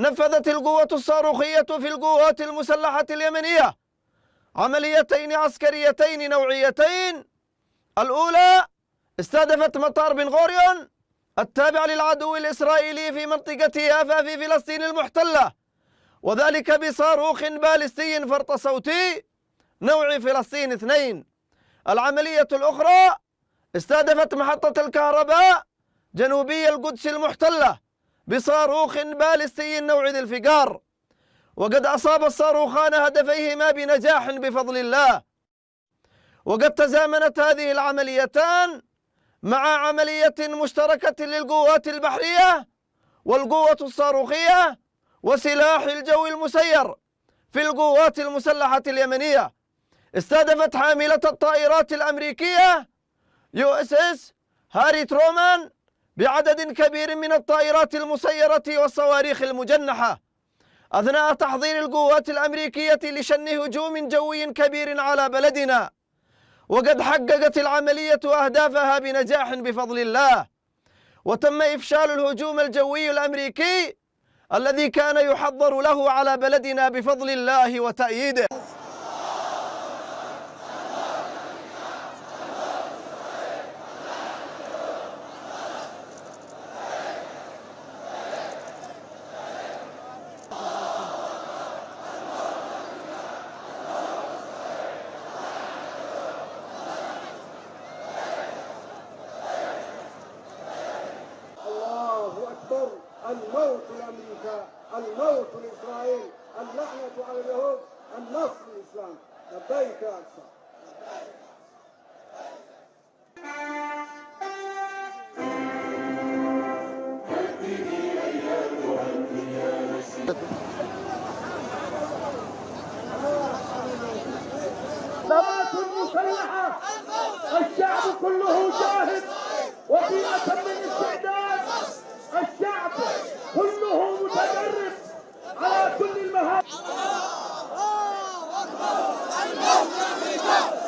نفذت القوة الصاروخية في القوات المسلحة اليمنية عمليتين عسكريتين نوعيتين. الأولى استهدفت مطار بن غوريون التابع للعدو الإسرائيلي في منطقة يافا في فلسطين المحتلة، وذلك بصاروخ باليستي فرط صوتي نوع فلسطين 2. العملية الأخرى استهدفت محطة الكهرباء جنوبي القدس المحتلة بصاروخ باليستي نوع ذي الفقار، وقد أصاب الصاروخان هدفيهما بنجاح بفضل الله. وقد تزامنت هذه العمليتان مع عملية مشتركة للقوات البحرية والقوة الصاروخية وسلاح الجو المسير في القوات المسلحة اليمنية، استهدفت حاملة الطائرات الأمريكية USS هاري ترومان بعدد كبير من الطائرات المسيرة والصواريخ المجنحة أثناء تحضير القوات الأمريكية لشن هجوم جوي كبير على بلدنا. وقد حققت العملية أهدافها بنجاح بفضل الله، وتم إفشال الهجوم الجوي الأمريكي الذي كان يحضر له على بلدنا بفضل الله وتأييده. الموت لأمريكا، الموت لإسرائيل، اللعنة على اليهود، النصر للإسلام. لبيك يا أقصى. ضباط مسلحة، الشعب كله جاهز وفي أتم الاستعداد، الشعب كله متدرب على كل المهام. الله أكبر، الموت لأمريكا.